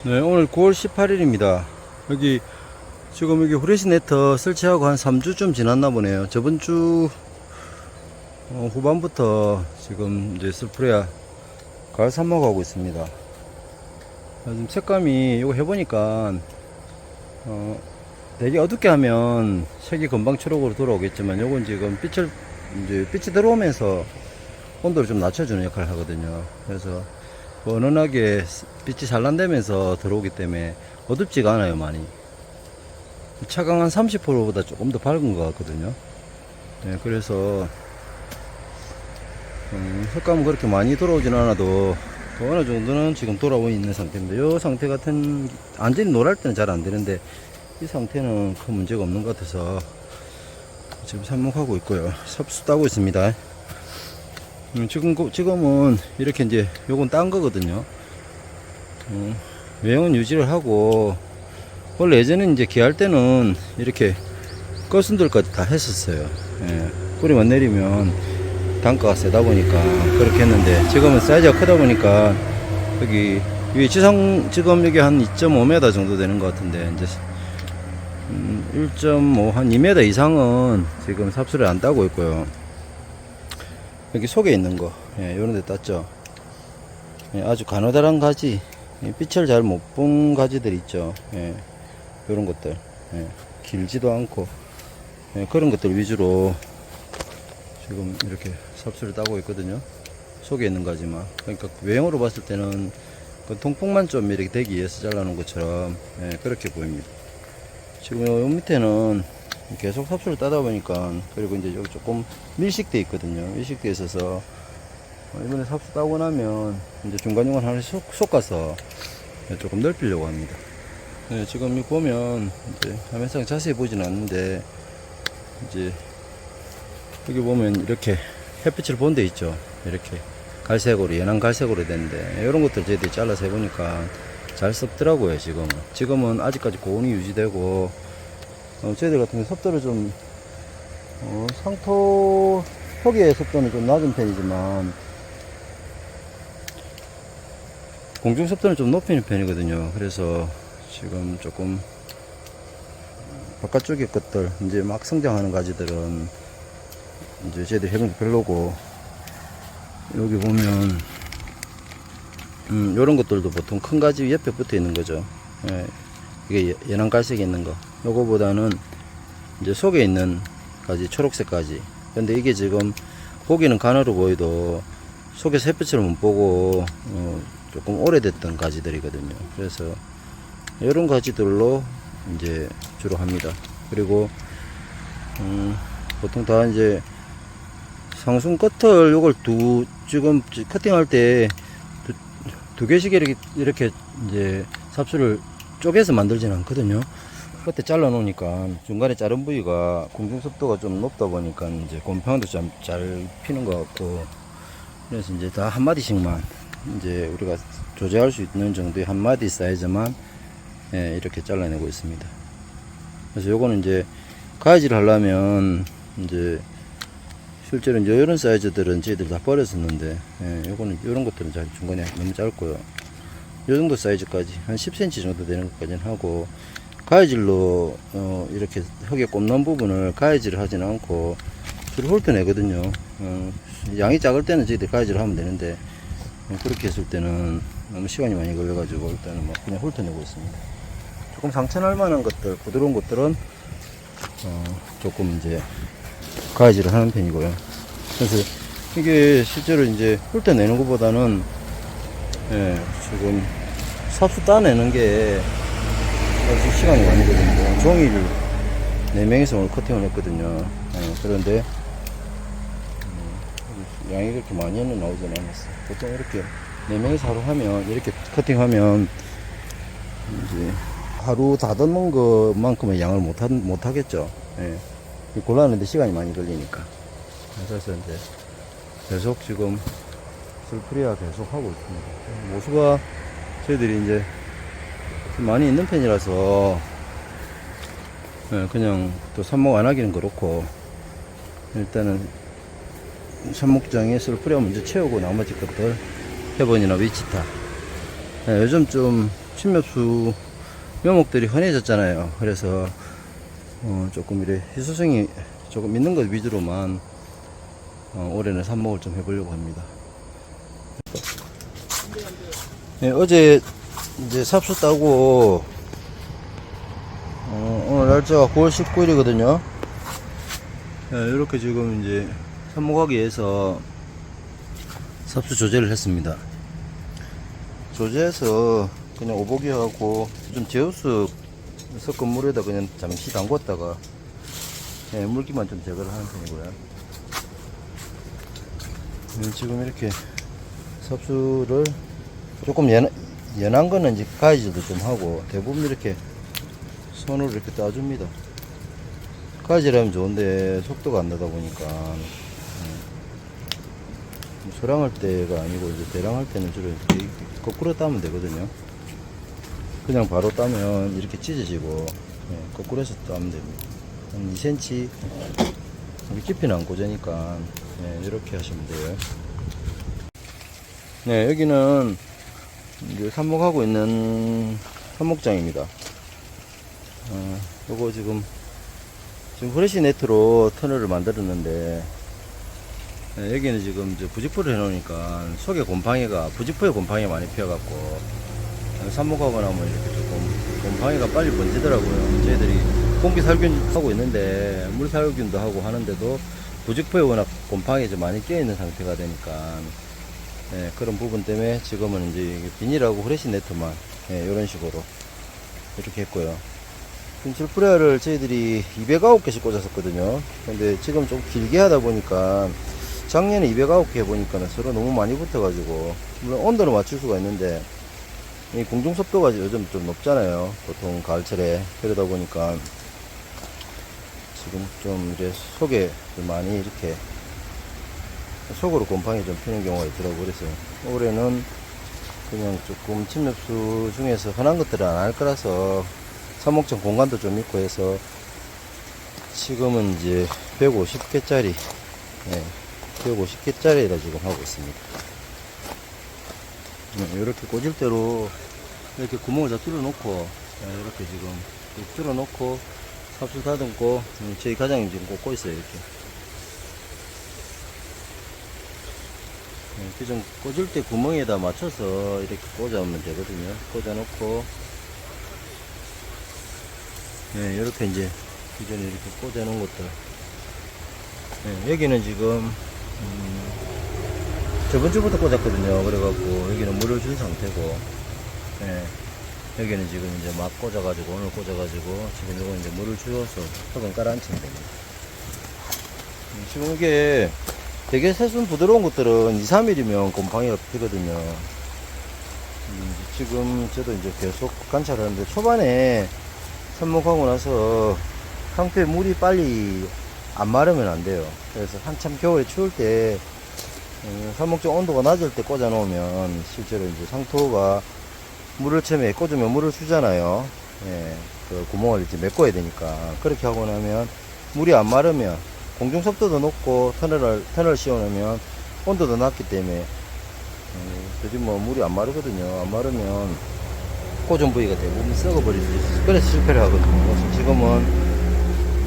네, 오늘 9월 18일입니다. 여기 지금 여기 후레쉬 네트 설치하고 한 3주쯤 지났나 보네요. 저번 주 후반부터 지금 이제 슬프레아 가을 삽목하고 있습니다. 지금 색감이 이거 해보니까 되게 어둡게 하면 색이 금방 초록으로 돌아오겠지만 요건 지금 빛이 들어오면서 온도를 좀 낮춰주는 역할을 하거든요. 그래서 은은하게 빛이 산란되면서 들어오기 때문에 어둡지가 않아요. 많이 차광 한 30%보다 조금 더 밝은 것 같거든요. 네, 그래서 색감은 그렇게 많이 돌아오진 않아도 어느 정도는 지금 돌아오고 있는 상태입니다. 이 상태 같은 완전히 노랄 때는 잘 안 되는데 이 상태는 큰 문제가 없는 것 같아서 지금 삽목하고 있고요. 삽수 따고 있습니다. 지금은 이렇게 이제 요건 딴 거거든요. 외형은 유지를 하고, 원래 예전에 이제 기할 때는 이렇게 거순들까지 다 했었어요. 예, 뿌리만 내리면 단가가 세다 보니까 그렇게 했는데, 지금은 사이즈가 크다 보니까 여기 위에 지금 여기 한 2.5m 정도 되는 것 같은데, 이제 1.5 한 2m 이상은 지금 삽수를 안 따고 있고요. 여기 속에 있는 거, 예, 요런 데 땄죠. 예, 아주 가느다란 가지, 빛을 잘 못 본 가지들 있죠. 예, 요런 것들, 예, 길지도 않고, 예, 그런 것들 위주로 지금 이렇게 삽수를 따고 있거든요. 속에 있는 가지만. 그러니까 외형으로 봤을 때는 그 통풍만 좀 이렇게 되기 위해서 잘라놓은 것처럼, 예, 그렇게 보입니다. 지금 요 밑에는 계속 삽수를 따다 보니까, 그리고 이제 여기 조금 밀식돼 있거든요. 밀식돼 있어서 이번에 삽수 따고 나면 이제 중간중간 하나씩 솎아서 조금 넓히려고 합니다. 네, 지금 이 보면 이제 화면상 자세히 보진 않는데, 이제 여기 보면 이렇게 햇빛을 본 데 있죠. 이렇게 갈색으로, 연한 갈색으로 됐는데, 이런 것들 저희들이 잘라서 해보니까 잘 썩더라고요. 지금은 아직까지 고온이 유지되고, 저희들 같은 경우 습도를 좀 상토 흙의 습도는 좀 낮은 편이지만 공중 습도는 좀 높이는 편이거든요. 그래서 지금 조금 바깥쪽의 것들, 이제 막 성장하는 가지들은 이제 저희들 해본 게 별로고, 여기 보면 요런 것들도 보통 큰 가지 옆에 붙어 있는 거죠. 예, 이게 연한 갈색에 있는 거, 요거보다는 이제 속에 있는 가지, 초록색 가지. 근데 이게 지금 보기는 가늘어 보여도 속에서 햇빛을 못 보고 조금 오래됐던 가지들이거든요. 그래서 이런 가지들로 이제 주로 합니다. 그리고 보통 다 이제 상순 끝을 요걸 지금 커팅할 때 두 개씩 이렇게 이제 삽수를 쪼개서 만들지는 않거든요. 끝에 잘라 놓으니까 중간에 자른 부위가 공중 습도가 좀 높다 보니까 이제 곰팡이도 좀 잘 피는 것 같고, 그래서 이제 다 한 마디씩만 이제 우리가 조제할 수 있는 정도의 한 마디 사이즈만, 예, 이렇게 잘라내고 있습니다. 그래서 요거는 이제 가위질 하려면 이제 실제로 이제 이런 사이즈들은 저희들이 다 버렸었는데, 예, 요거는 이런 것들은 잘 중간에 너무 짧고요. 요 정도 사이즈까지 한 10cm 정도 되는 것까지는 하고, 가위질로 이렇게 흙에 꼽는 부분을 가위질을 하지는 않고 주로 훑어내거든요. 양이 작을 때는 저희들이 가위질을 하면 되는데, 그렇게 했을 때는 너무 시간이 많이 걸려가지고 일단은 뭐 그냥 훑어내고 있습니다. 조금 상처날 만한 것들, 부드러운 것들은 조금 이제 가위질을 하는 편이고요. 그래서 이게 실제로 이제 훑어내는 것보다는, 예, 지금 삽수 따내는 게 사실 시간이 많이 걸립니다. 종일 4명이서 오늘 커팅을 했거든요. 예, 그런데 양이 그렇게 많이는 나오진 않았어요. 보통 이렇게 4명이서 하루 하면, 이렇게 커팅하면 이제 하루 다 덮는 것만큼의 양을 못 하겠죠. 예. 골라내는데 시간이 많이 걸리니까. 그래서 이제 계속 지금 슬프레아 계속 하고 있습니다. 모수가 저희들이 이제 많이 있는 편이라서, 예, 그냥 또 삽목 안 하기는 그렇고, 일단은 삽목장에 슬프레아 먼저 채우고 나머지 것들 해본이나 위치타, 예, 요즘 좀 침엽수 묘목들이 흔해졌잖아요. 그래서 조금 이래 희소성이 조금 있는 것 위주로만 올해는 삽목을 좀 해보려고 합니다. 네, 어제 이제 삽수 따고 오늘 날짜가 9월 19일이거든요. 네, 이렇게 지금 이제 삽목하기 위해서 삽수 조제를 했습니다. 조제해서 그냥 오보기하고 좀 제우스 섞은 물에다 그냥 잠시 담궜다가 물기만 좀 제거를 하는 편이고요. 지금 이렇게 삽수를 조금 연한 거는 이제 가위질도 좀 하고 대부분 이렇게 손으로 이렇게 따줍니다. 가위질하면 좋은데 속도가 안 나다 보니까 소량할 때가 아니고 이제 대량할 때는 주로 이렇게 거꾸로 따면 되거든요. 그냥 바로 따면 이렇게 찢어지고 거꾸로 해서 따면 됩니다. 한 2cm 깊이는 안 꽂으니까 이렇게 하시면 돼요. 네, 여기는 이제 삽목하고 있는 삽목장입니다. 요거 지금 후레쉬 네트로 터널을 만들었는데 여기는 지금 이제 부직포를 해놓으니까 속에 곰팡이가 부직포에 곰팡이가 많이 피어갖고 삽목하고 나면 이렇게 조금 곰팡이가 빨리 번지더라고요. 저희들이 공기 살균 하고 있는데 물 살균도 하고 하는데도 부직포에 워낙 곰팡이가 좀 많이 껴있는 상태가 되니까 그런 부분 때문에 지금은 이제 비닐하고 후레쉬 네트만 이런 식으로 이렇게 했고요. 분칠프레어를 저희들이 209개씩 꽂았었거든요. 근데 지금 좀 길게 하다 보니까 작년에 209개 해보니까 서로 너무 많이 붙어가지고 물론 온도를 맞출 수가 있는데 이 공중 습도가 요즘 좀 높잖아요. 보통 가을철에. 그러다 보니까 지금 좀 이제 속에 좀 많이 이렇게 속으로 곰팡이 좀 피는 경우가 있더라고요. 그래서 올해는 그냥 조금 침엽수 중에서 흔한 것들은 안 할 거라서 삽목장 공간도 좀 있고 해서 지금은 이제 150개짜리 150개짜리라 지금 하고 있습니다. 이렇게 꽂을 대로 이렇게 구멍을 다 뚫어 놓고 이렇게 지금 뚫어 놓고 삽수 다듬고 저희 과장님 지금 꽂고 있어요. 이렇게 좀 꽂을 때 구멍에다 맞춰서 이렇게 꽂아오면 되거든요. 꽂아 놓고 이렇게 이제 기존에 이렇게 꽂아 놓은 것들 여기는 지금 저번 주부터 꽂았거든요. 그래갖고 여기는 물을 준 상태고 여기는 지금 이제 막 꽂아가지고 오늘 꽂아가지고 지금 이거 이제 물을 주어서 턱은 깔아앉히면 됩니다. 지금 이게 되게 새순 부드러운 것들은 2, 3일이면 곰팡이가 피거든요. 지금 저도 이제 계속 관찰하는데 초반에 삽목하고 나서 상토에 물이 빨리 안 마르면 안 돼요. 그래서 한참 겨울에 추울 때 삽목장 온도가 낮을 때 꽂아 놓으면 실제로 이제 상토가 물을 처음에 꽂으면 물을 주잖아요. 그 구멍을 이제 메꿔야 되니까. 그렇게 하고 나면 물이 안 마르면 공중 습도도 높고 터널을 씌워놓으면 온도도 낮기 때문에 요즘 뭐 물이 안 마르거든요. 안 마르면 꽂은 부위가 대부분 썩어버릴 수 있어요. 그래서 실패를 하거든요. 그래서 지금은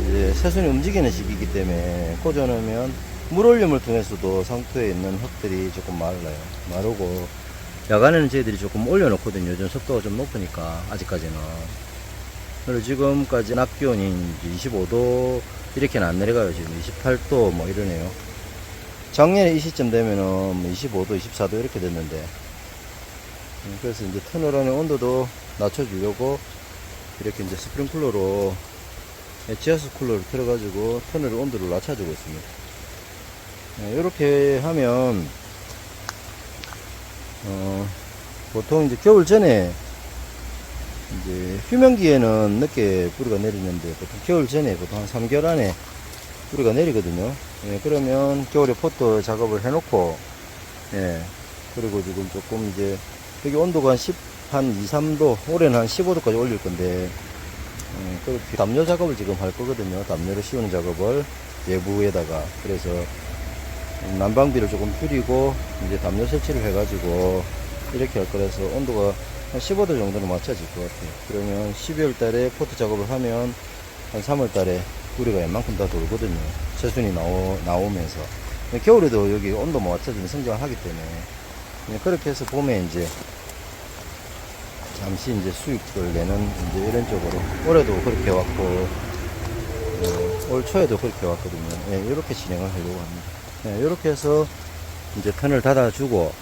이제 새순이 움직이는 시기이기 때문에 꽂아놓으면 물올림을 통해서도 상토에 있는 흙들이 조금 말라요. 마르고 야간에는 저희들이 조금 올려놓거든요. 요즘 습도가 좀 높으니까 아직까지는. 그리고 지금까지 낮 기온이 25도 이렇게는 안 내려가요. 지금 28도 뭐 이러네요. 작년에 이 시점 되면은 25도 24도 이렇게 됐는데 그래서 이제 터널 안의 온도도 낮춰주려고 이렇게 이제 스프링쿨러로 지하수 쿨러를 틀어가지고 터널의 온도를 낮춰주고 있습니다. 이렇게 하면 보통 이제 겨울 전에 이제 휴면기에는 늦게 뿌리가 내리는데 보통 겨울 전에 보통 한 3개월 안에 뿌리가 내리거든요. 그러면 겨울에 포터 작업을 해놓고 그리고 지금 조금 이제 여기 온도가 한 2, 3도 올해는 한 15도까지 올릴 건데 그렇게 담요 작업을 지금 할 거거든요. 담요를 씌우는 작업을 외부에다가. 그래서 난방비를 조금 줄이고 이제 담요 설치를 해가지고 이렇게 할 거라서 온도가 한 15도 정도는 맞춰질 것 같아요. 그러면 12월 달에 포트 작업을 하면 한 3월 달에 뿌리가 웬만큼 다 돌거든요. 새순이 나오면서. 겨울에도 여기 온도 맞춰지는 성장을 하기 때문에 그렇게 해서 봄에 이제 잠시 이제 수익을 내는 이제 이런 쪽으로 올해도 그렇게 왔고 올 초에도 그렇게 왔거든요. 예, 이렇게 진행을 하려고 합니다. 예, 이렇게 해서 이제 턴을 닫아주고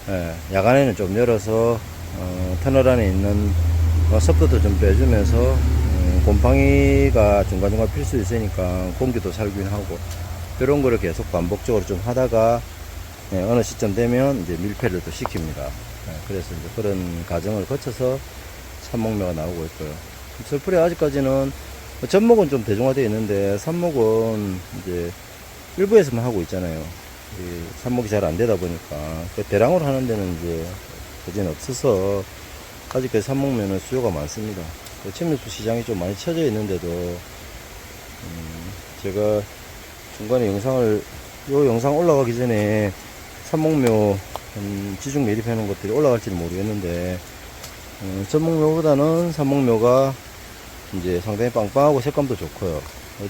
예, 야간에는 좀 열어서 터널 안에 있는 습도도 좀 빼주면서 곰팡이가 중간중간 필 수 있으니까 공기도 살균 하고 이런 거를 계속 반복적으로 좀 하다가 예, 어느 시점 되면 이제 밀폐를 또 시킵니다. 예, 그래서 이제 그런 과정을 거쳐서 삽목묘가 나오고 있고요. 설풀이 아직까지는 접목은 좀 대중화되어 있는데 삽목은 이제 일부에서만 하고 있잖아요. 삽목이 잘 안 되다 보니까 대량으로 하는 데는 이제 거진 없어서 아직까지 삽목묘는 수요가 많습니다. 침입수 시장이 좀 많이 쳐져 있는데도 제가 중간에 요 영상 올라가기 전에 삽목묘 지중 매립해 놓은 것들이 올라갈지는 모르겠는데 전목묘보다는 삽목묘가 이제 상당히 빵빵하고 색감도 좋고요.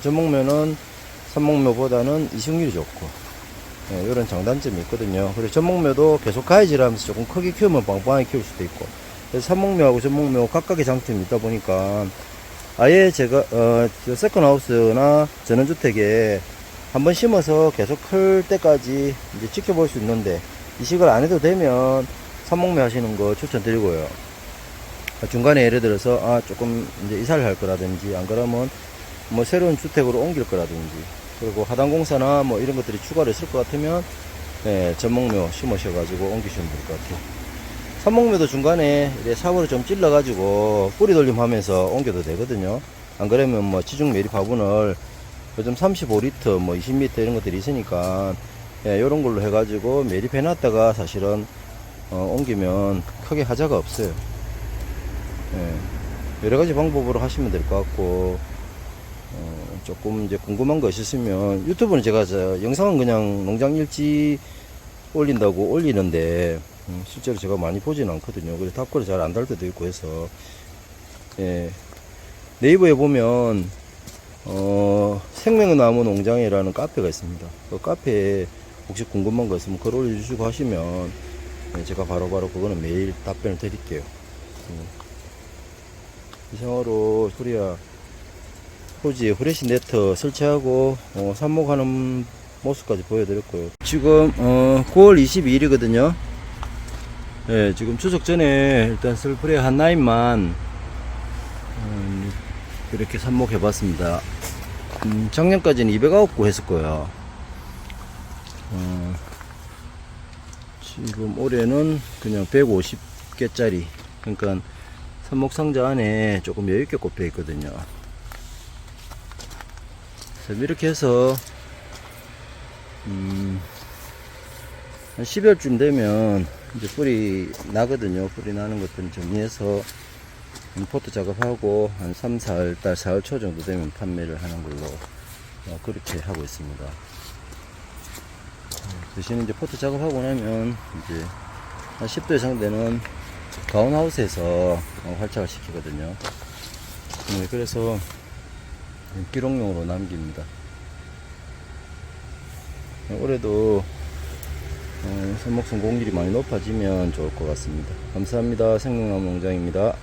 전목묘는 삽목묘보다는 이식률이 좋고 이런 장단점이 있거든요. 그리고 전목묘도 계속 가위질하면서 조금 크게 키우면 빵빵하게 키울 수도 있고 삽목묘하고 전목묘 각각의 장점이 있다 보니까 아예 제가 세컨하우스나 전원주택에 한번 심어서 계속 클 때까지 이제 지켜볼 수 있는데 이식을 안 해도 되면 삽목묘 하시는 거 추천드리고요. 중간에 예를 들어서 조금 이제 이사를 할 거라든지 안 그러면 뭐 새로운 주택으로 옮길 거라든지 그리고 하단공사나 뭐 이런 것들이 추가로 있을 것 같으면 전목묘 심으셔가지고 옮기시면 될 것 같아요. 삽목묘도 중간에 삽으로 좀 찔러가지고 뿌리 돌림 하면서 옮겨도 되거든요. 안 그러면 뭐 지중 매립 화분을 요즘 35리터 뭐 20m 이런 것들이 있으니까 요런 걸로 해가지고 매립해 놨다가 사실은 옮기면 크게 하자가 없어요. 여러가지 방법으로 하시면 될 것 같고 조금 이제 궁금한 거 있으시면 유튜브는 제가 영상은 그냥 농장 일지 올린다고 올리는데 실제로 제가 많이 보지는 않거든요. 그래서 답글을 잘 안 달 때도 있고 해서 네이버에 보면 생명의 나무 농장이라는 카페가 있습니다. 그 카페에 혹시 궁금한 거 있으면 글 올려주시고 하시면 제가 바로바로 그거는 매일 답변을 드릴게요. 이상으로 후리아 호지에 후레쉬 네트 설치하고 삽목하는 모습까지 보여드렸고요. 지금 9월 22일이거든요. 지금 추석 전에 일단 설프레 한 라인만 이렇게 삽목해 봤습니다. 작년까지는 209구 했을 거예요. 지금 올해는 그냥 150개짜리, 그러니까 삽목 상자 안에 조금 여유있게 꼽혀 있거든요. 이렇게 해서 한 12월쯤 되면 이제 뿌리 나거든요. 뿌리 나는 것들은 정리해서 포트 작업하고 한 3, 4월달, 4월 초 정도 되면 판매를 하는 걸로 그렇게 하고 있습니다. 대신 이제 포트 작업하고 나면 이제 한 10도 이상 되는 가온하우스에서 활착을 시키거든요. 그래서 기록용으로 남깁니다. 올해도 삽목 성공률이 많이 높아지면 좋을 것 같습니다. 감사합니다. 생명나무 농장입니다.